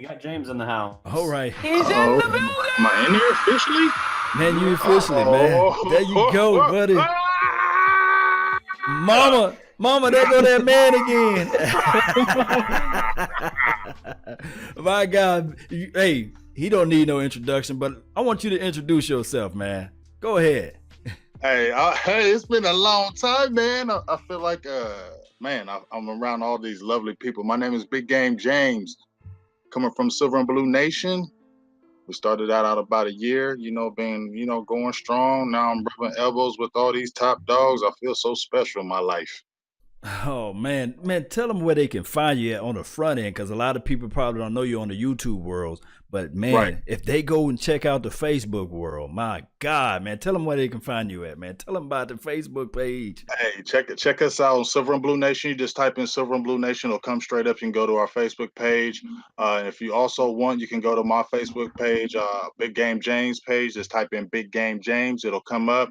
We got James in the house. All right. He's in the building. Am I in here officially? Man, you officially, man. There you go, buddy. Mama, there go that man again. My God. Hey, he don't need no introduction, but I want you to introduce yourself, man. Go ahead. Hey, it's been a long time, man. I feel like, I'm around all these lovely people. My name is Big Game James, coming from Silver and Blue Nation. We started out about a year, going strong. Now I'm rubbing elbows with all these top dogs. I feel so special in my life. Oh, man, tell them where they can find you on the front end, because a lot of people probably don't know you on the YouTube world. But, man, right. If they go and check out the Facebook world, my God, man, tell them where they can find you at, man. Tell them about the Facebook page. Hey, check us out on Silver and Blue Nation. You just type in Silver and Blue Nation. It'll come straight up. You can go to our Facebook page. If you also want, you can go to my Facebook page, Big Game James page. Just type in Big Game James. It'll come up.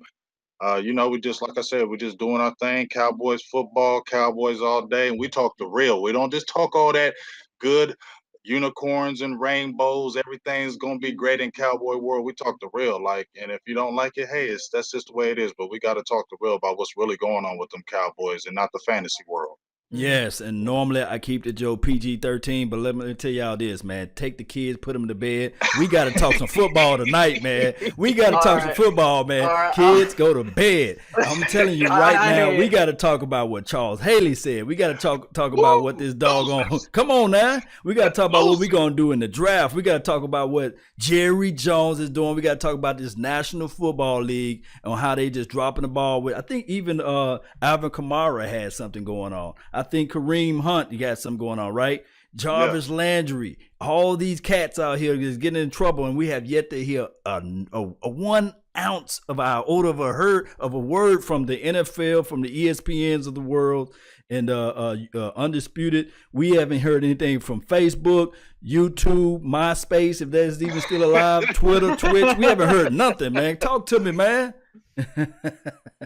We just, like I said, we're just doing our thing. Cowboys football, Cowboys all day. And we talk the real. We don't just talk all that good unicorns and rainbows. Everything's going to be great in Cowboy world. We talk the real. And if you don't like it, hey, that's just the way it is. But we got to talk the real about what's really going on with them Cowboys and not the fantasy world. Yes, and normally I keep the Joe PG-13, but let me tell y'all this, man. Take the kids, put them to bed. We got to talk some football tonight, man. We got to talk some football, man. Right. Kids, go to bed. I'm telling you right now, we got to talk about what Charles Haley said. We got to talk about what this doggone. Come on now. We got to talk about what we're going to do in the draft. We got to talk about what Jerry Jones is doing. We got to talk about this National Football League and how they just dropping the ball. I think even Alvin Kamara had something going on. I think Kareem Hunt, you got something going on, right? Jarvis Landry, all these cats out here is getting in trouble, and we have yet to hear a 1 ounce of our of a word from the NFL, from the ESPNs of the world, and Undisputed. We haven't heard anything from Facebook, YouTube, MySpace, if that's even still alive, Twitter, Twitch. We haven't heard nothing, man. Talk to me, man.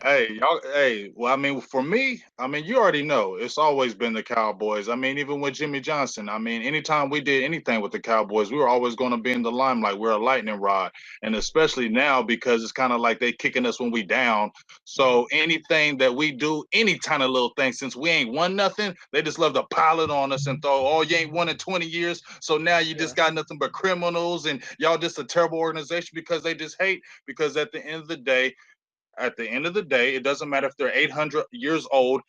Hey, y'all. Hey, well, for me, you already know it's always been the Cowboys. Even with Jimmy Johnson, anytime we did anything with the Cowboys, we were always going to be in the limelight. We're a lightning rod, and especially now because it's kind of like they kicking us when we down. So anything that we do, any kind of little thing, since we ain't won nothing, they just love to pile it on us and throw, oh, you ain't won in 20 years, so now you just got nothing but criminals, and y'all just a terrible organization because they just hate. Because at the end of the day, it doesn't matter if they're 800 years old.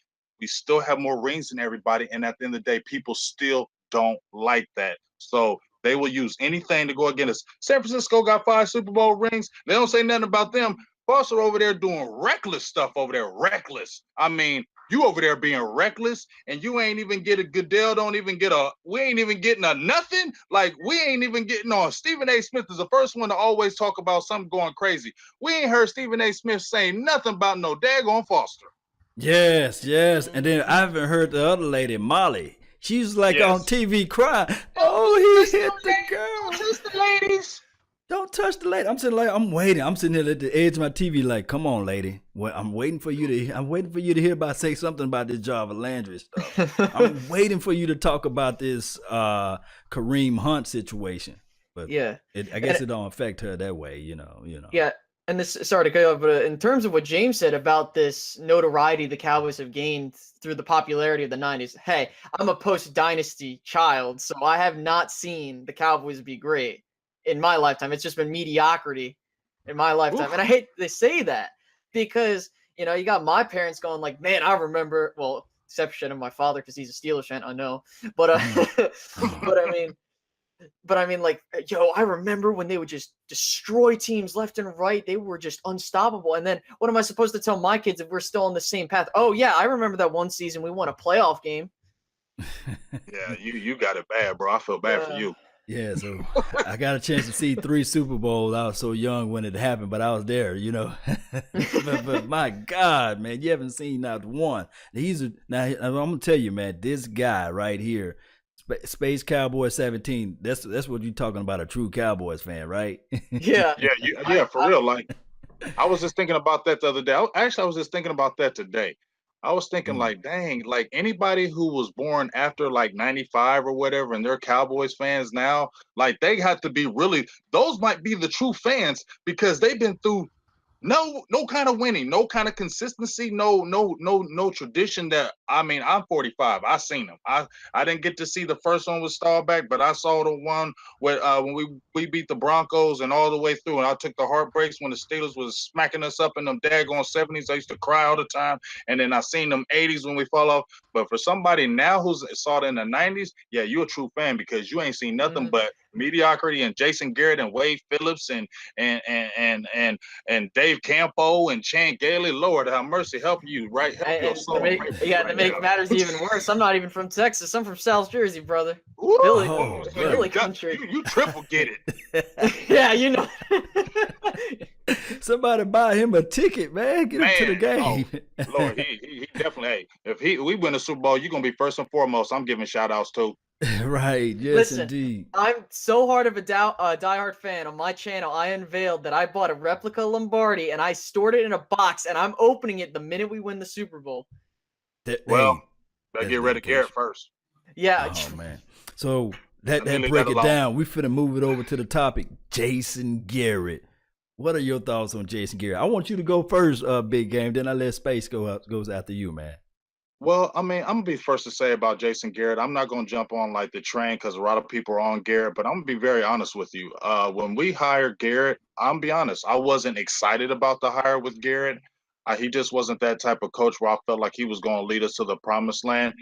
We still have more rings than everybody. And at the end of the day, people still don't like that. So they will use anything to go against us. San Francisco got 5 Super Bowl rings. They don't say nothing about them. Foster over there doing reckless stuff over there. Reckless. You over there being reckless, and you ain't even get a Goodell, we ain't even getting a nothing. We ain't even getting on. Stephen A. Smith is the first one to always talk about something going crazy. We ain't heard Stephen A. Smith saying nothing about no daggone Foster. Yes. And then I haven't heard the other lady, Molly. She's on TV crying. Oh, he hit the girl. Just the ladies. Don't touch the lady. I'm waiting. I'm sitting here at the edge of my TV come on, lady. I'm waiting for you to say something about this Jarvis Landry stuff. I'm waiting for you to talk about this Kareem Hunt situation. But I guess it don't affect her that way, you know. Yeah, and sorry to cut you off, but in terms of what James said about this notoriety the Cowboys have gained through the popularity of the 90s, hey, I'm a post-dynasty child, so I have not seen the Cowboys be great in my lifetime. It's just been mediocrity in my lifetime. Oof. And I hate they say that because, you got my parents going man, I remember, well, exception of my father because he's a Steelers fan, I know. But I remember when they would just destroy teams left and right. They were just unstoppable. And then what am I supposed to tell my kids if we're still on the same path? Oh, yeah, I remember that one season we won a playoff game. Yeah, you got it bad, bro. I feel bad for you. Yeah, so I got a chance to see 3 Super Bowls. I was so young when it happened, but I was there, but my God, man, you haven't seen not one. Now I'm gonna tell you, man, this guy right here, SpaceCowboys17. That's what you're talking about, a true Cowboys fan, right? Yeah, for real. I was just thinking about that the other day. I was just thinking about that today. I was thinking like, dang, like anybody who was born after like 95 or whatever, and they're Cowboys fans now, like they have to be really, those might be the true fans because they've been through no kind of winning, no kind of consistency, no tradition that I mean, I'm 45. I seen them. I didn't get to see the first one with Staubach, but I saw the one where when we beat the Broncos and all the way through, and I took the heartbreaks when the Steelers was smacking us up in them daggone 70s. I used to cry all the time. And then I seen them 80s when we fall off. But for somebody now who's saw it in the 90s, yeah, you're a true fan because you ain't seen nothing but mediocrity and Jason Garrett and Wade Phillips and Dave Campo and Chan Gailey. Lord have mercy, help you, right? Help your soul. To make matters even worse, I'm not even from Texas. I'm from South Jersey, brother. Ooh, Billy country. You triple get it. Yeah, you know. Somebody buy him a ticket, man. Get him to the game. Oh, Lord, he definitely. Hey, if we win the Super Bowl, you're gonna be first and foremost. I'm giving shout outs too. Right. Yes, Listen, indeed. I'm so hard of a diehard fan. On my channel, I unveiled that I bought a replica Lombardi and I stored it in a box, and I'm opening it the minute we win the Super Bowl. Well, better get rid of Garrett first. Yeah. Oh man. So that break it down. We finna move it over to the topic. Jason Garrett. What are your thoughts on Jason Garrett? I want you to go first, Big Game. Then I let Space goes after you, man. Well, I mean, I'm gonna be first to say about Jason Garrett. I'm not gonna jump on like the train because a lot of people are on Garrett, but I'm gonna be very honest with you. When we hired Garrett, I'm gonna be honest, I wasn't excited about the hire with Garrett. He just wasn't that type of coach where I felt like he was gonna lead us to the promised land.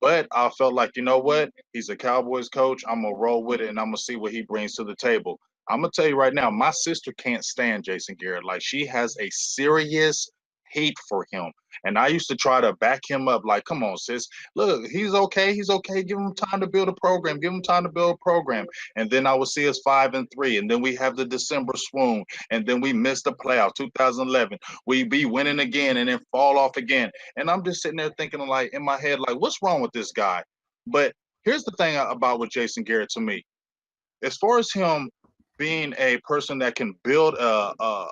But I felt like, you know what? He's a Cowboys coach. I'm gonna roll with it and I'm gonna see what he brings to the table. I'm gonna tell you right now, my sister can't stand Jason Garrett. Like she has a serious hate for him. And I used to try to back him up, like, come on, sis. Look, he's okay. He's okay. Give him time to build a program. Give him time to build a program. And then I would see us 5-3. And then we have the December swoon. And then we missed the playoff, 2011. We be winning again and then fall off again. And I'm just sitting there thinking, like, in my head, like, what's wrong with this guy? But here's the thing about with Jason Garrett to me. As far as him being a person that can build a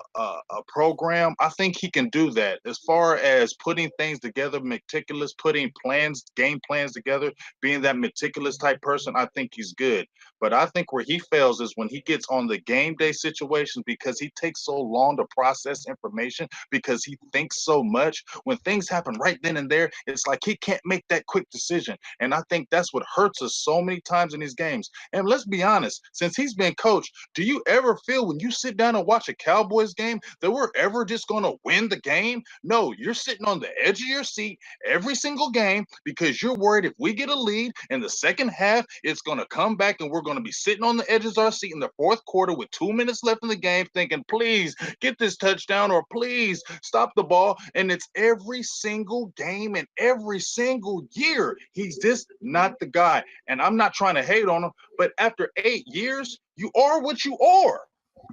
program, I think he can do that. As far as putting things together, meticulous, putting plans, game plans together, being that meticulous type person, I think he's good. But I think where he fails is when he gets on the game day situations because he takes so long to process information because he thinks so much. When things happen right then and there, it's like he can't make that quick decision. And I think that's what hurts us so many times in these games. And let's be honest, since he's been coached, do you ever feel when you sit down and watch a Cowboys game that we're ever just going to win the game? No, you're sitting on the edge of your seat every single game because you're worried if we get a lead in the second half, it's going to come back and we're going to be sitting on the edges of our seat in the fourth quarter with 2 minutes left in the game thinking, please get this touchdown or please stop the ball. And it's every single game and every single year. He's just not the guy. And I'm not trying to hate on him, but after 8 years, you are what you are.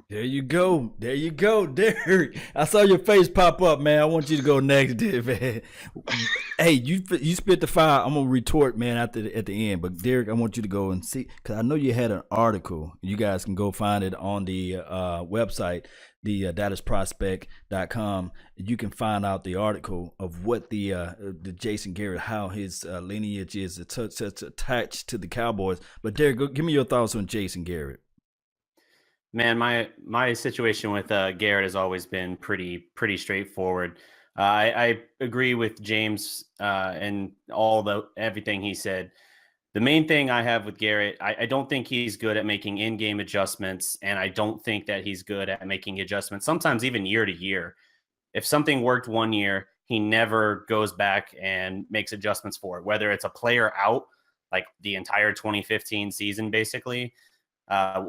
There you go. There you go, Darreck. I saw your face pop up, man. I want you to go next, man. Hey, you spit the fire. I'm gonna retort, man, at the end. But Darreck, I want you to go and see because I know you had an article. You guys can go find it on the website, the DallasProspect.com. You can find out the article of what the Jason Garrett, how his lineage is attached to the Cowboys. But Darreck, give me your thoughts on Jason Garrett. Man, my situation with Garrett has always been pretty straightforward. I agree with James and everything he said. The main thing I have with Garrett, I don't think he's good at making in-game adjustments, and I don't think that he's good at making adjustments, sometimes even year to year. If something worked one year, he never goes back and makes adjustments for it, whether it's a player out, like the entire 2015 season, basically,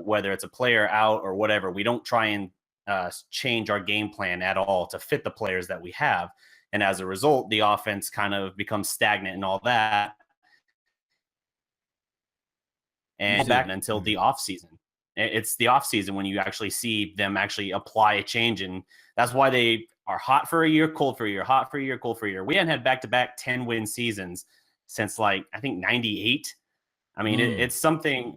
whether it's a player out or whatever. We don't try and change our game plan at all to fit the players that we have. And as a result, the offense kind of becomes stagnant and all that. And back until the offseason. It's the offseason when you actually see them actually apply a change. And that's why they are hot for a year, cold for a year, hot for a year, cold for a year. We hadn't had back-to-back 10-win seasons since, like, I think 98. I mean, it's something.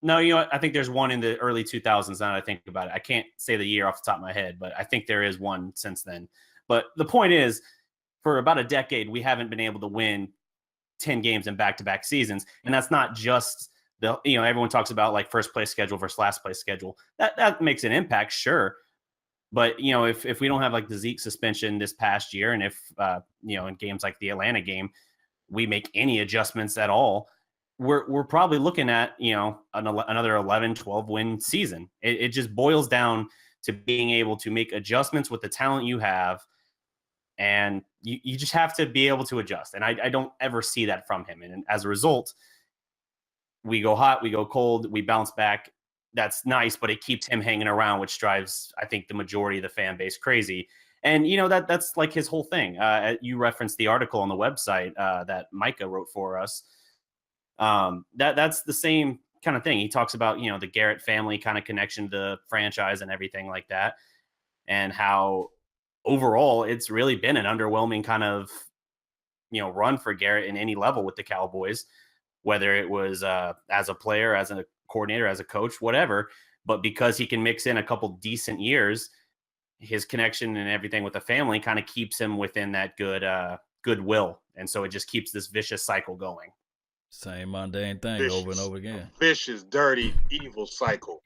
No, you know what? I think there's one in the early 2000s now that I think about it. I can't say the year off the top of my head, but I think there is one since then. But the point is, for about a decade, we haven't been able to win 10 games in back-to-back seasons. And that's not just everyone talks about like first place schedule versus last place schedule. That makes an impact, sure. But, if we don't have like the Zeke suspension this past year, and if, in games like the Atlanta game, we make any adjustments at all, we're probably looking at, another 11, 12 win season. It just boils down to being able to make adjustments with the talent you have. And you just have to be able to adjust. And I don't ever see that from him. And as a result, we go hot, we go cold, we bounce back. That's nice, but it keeps him hanging around, which drives, I think, the majority of the fan base crazy. And, that's like his whole thing. You referenced the article on the website that Micah wrote for us. That's the same kind of thing. He talks about, the Garrett family kind of connection to the franchise and everything like that. And how overall it's really been an underwhelming kind of, run for Garrett in any level with the Cowboys, whether it was as a player, as a coordinator, as a coach, whatever. But because he can mix in a couple decent years, his connection and everything with the family kind of keeps him within that goodwill. And so it just keeps this vicious cycle going. Same mundane thing over and over again. Vicious, dirty, evil cycle.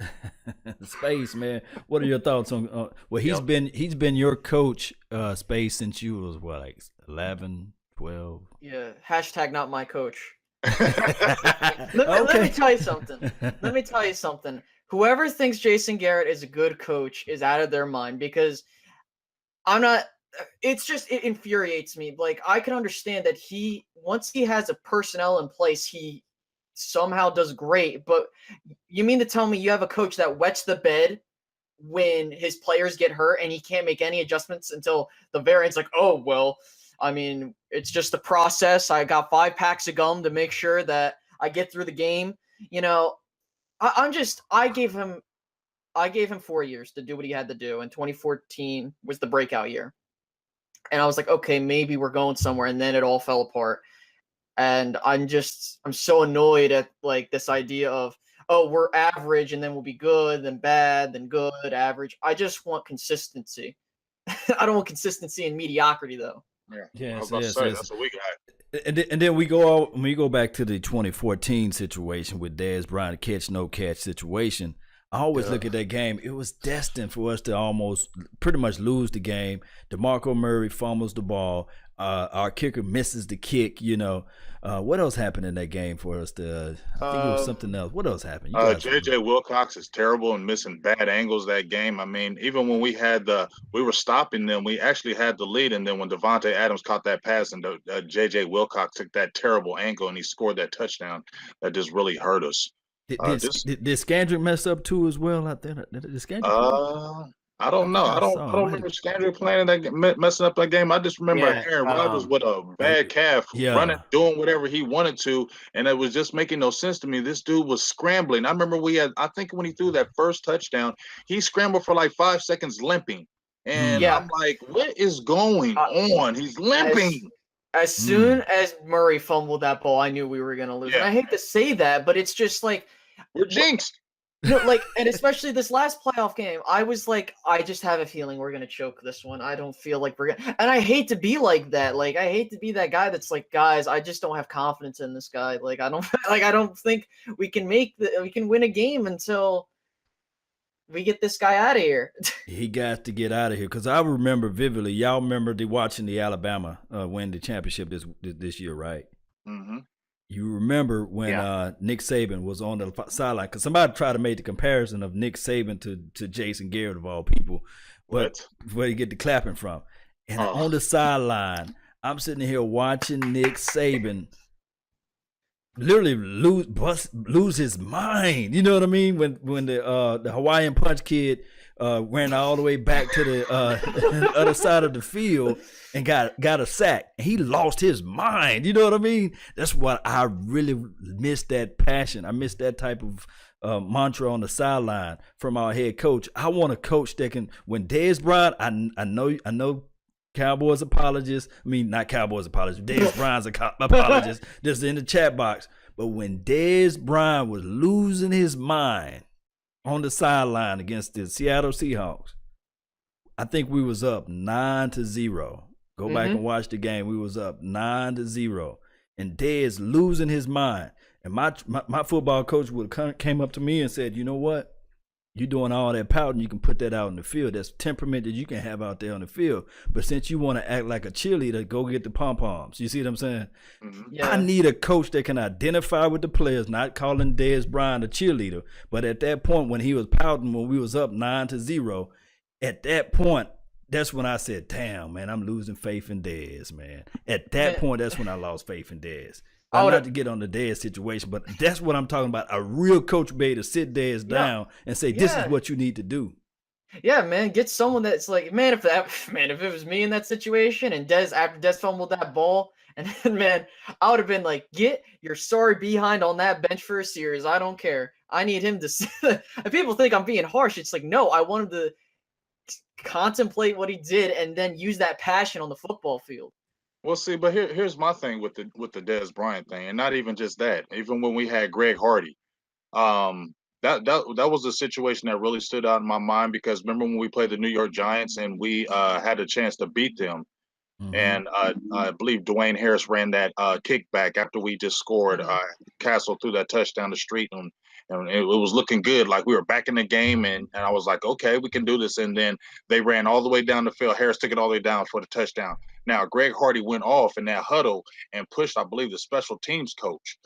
Space, man. What are your thoughts on? He's been your coach, Space, since you was like 11, 12. Yeah. # not my coach. Let me tell you something. Whoever thinks Jason Garrett is a good coach is out of their mind, because I'm not. It infuriates me. Like, I can understand that once he has a personnel in place, he somehow does great. But you mean to tell me you have a coach that wets the bed when his players get hurt and he can't make any adjustments until the very end's like, oh, well, I mean, it's just a process. I got 5 packs of gum to make sure that I get through the game. I gave him 4 years to do what he had to do. And 2014 was the breakout year. And I was like, okay, maybe we're going somewhere. And then it all fell apart. And I'm so annoyed at like this idea of, oh, we're average and then we'll be good, then bad, then good, average. I just want consistency. I don't want consistency and mediocrity, though. Yeah, yes. That's what we got. And then we go back to the 2014 situation with Dez Bryant, catch no catch situation. I always look at that game. It was destined for us to almost pretty much lose the game. DeMarco Murray fumbles the ball. Our kicker misses the kick. What else happened in that game for us? I think it was something else. What else happened? JJ Wilcox is terrible and missing bad angles that game. I mean, even when we were stopping them, we actually had the lead, and then when Devontae Adams caught that pass and JJ Wilcox took that terrible angle and he scored that touchdown, that just really hurt us. Did Scandrick mess up too as well out there? Did Scandrick I don't know. I don't remember Scandrick playing in that game, messing up that game. I just remember Aaron Rodgers with a bad calf, running, doing whatever he wanted to, and it was just making no sense to me. This dude was scrambling. I remember I think when he threw that first touchdown, he scrambled for like 5 seconds limping. And I'm like, what is going on? He's limping. As soon as Murray fumbled that ball, I knew we were going to lose. Yeah. And I hate to say that, but it's just like we're jinxed. And especially this last playoff game, I was like, I just have a feeling we're going to choke this one. I don't feel like we're going to. And I hate to be like that. Like, I hate to be that guy that's like, guys, I just don't have confidence in this guy. Like, I don't think we can win a game until we get this guy out of here. He got to get out of here, because I remember vividly. Y'all remember watching the Alabama win the championship this year, right? Mm-hmm. You remember when Nick Saban was on the sideline, because somebody tried to make the comparison of Nick Saban to Jason Garrett of all people, but where you get the clapping from. And on the sideline, I'm sitting here watching Nick Saban literally lose his mind. You know what I mean? When the Hawaiian Punch kid ran all the way back to the other side of the field and got a sack. He lost his mind. You know what I mean? That's what I really miss, that passion. I miss that type of mantra on the sideline from our head coach. I want a coach that can, when Dez Bryant, I know Cowboys apologists. I mean, not Cowboys apologists. Dez Bryant's apologist. This is in the chat box. But when Dez Bryant was losing his mind on the sideline against the Seattle Seahawks, I think we was up 9-0. Go back and watch the game. We was up 9-0, and Dez losing his mind. And my football coach came up to me and said, "You know what? You doing all that pouting, you can put that out in the field. That's temperament that you can have out there on the field. But since you want to act like a cheerleader, go get the pom-poms." You see what I'm saying? Yeah. I need a coach that can identify with the players, not calling Dez Bryant a cheerleader. But at that point, when he was pouting, when we was up 9-0, at that point, that's when I said, "Damn, man, I'm losing faith in Dez, man." At that point, that's when I lost faith in Dez. Not to get on the Dez situation, but that's what I'm talking about. A real coach be able to sit Dez down and say, "This is what you need to do." Yeah, man, get someone that's like, man, if it was me in that situation and after Dez fumbled that ball, and then, man, I would have been like, get your sorry behind on that bench for a series. I don't care. I need him to. And people think I'm being harsh. It's like, no, I wanted to contemplate what he did and then use that passion on the football field. Well, see, but here's my thing with the Dez Bryant thing, and not even just that. Even when we had Greg Hardy, that was a situation that really stood out in my mind, because remember when we played the New York Giants and we had a chance to beat them, and I believe Dwayne Harris ran that kickback after we just scored. Castle threw that touchdown the street, and it was looking good, like we were back in the game, and I was like, okay, we can do this. And then they ran all the way down the field. Harris took it all the way down for the touchdown. Now, Greg Hardy went off in that huddle and pushed, I believe, the special teams coach.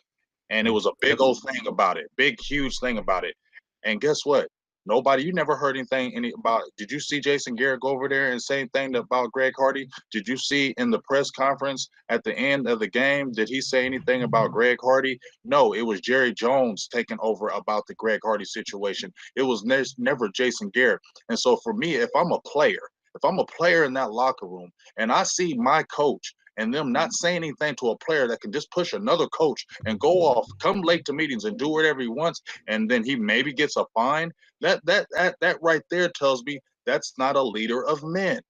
And it was a big old thing about it, big, huge thing about it. And guess what? You never heard anything about it. Did you see Jason Garrett go over there and say anything about Greg Hardy? Did you see in the press conference at the end of the game, did he say anything about Greg Hardy? No, it was Jerry Jones taking over about the Greg Hardy situation. It was never Jason Garrett. And so for me, if I'm a player in that locker room and I see my coach and them not saying anything to a player that can just push another coach and go off, come late to meetings and do whatever he wants, and then he maybe gets a fine, that right there tells me that's not a leader of men.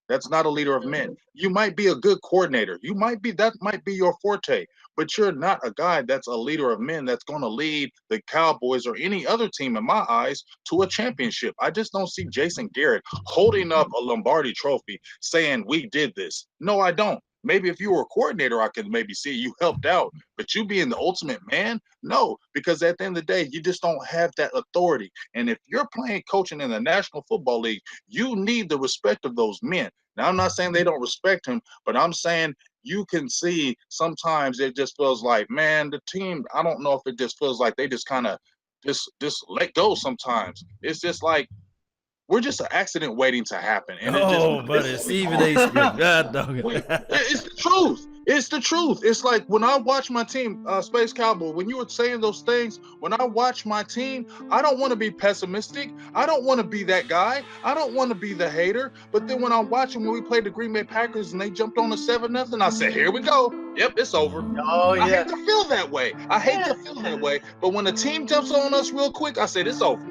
That's not a leader of men. You might be a good coordinator. That might be your forte, but you're not a guy that's a leader of men that's going to lead the Cowboys or any other team, in my eyes, to a championship. I just don't see Jason Garrett holding up a Lombardi trophy saying, "We did this." No, I don't. Maybe if you were a coordinator, I could maybe see you helped out, but you being the ultimate man, no, because at the end of the day, you just don't have that authority. And if you're coaching in the National Football League, you need the respect of those men. Now, I'm not saying they don't respect him, but I'm saying you can see sometimes it just feels like, man, the team, I don't know if it just feels like they just kind of just let go sometimes. It's just like, we're just an accident waiting to happen. And buddy, Stephen A. Smith. God dog. It's the truth. It's the truth. It's like when I watch my team, Space Cowboy, when you were saying those things, when I watch my team, I don't want to be pessimistic. I don't want to be that guy. I don't want to be the hater. But then when I'm watching when we played the Green Bay Packers and they jumped on the 7-0, I said, here we go. Yep, it's over. Oh, yeah. I hate to feel that way. But when a team jumps on us real quick, I said, it's over.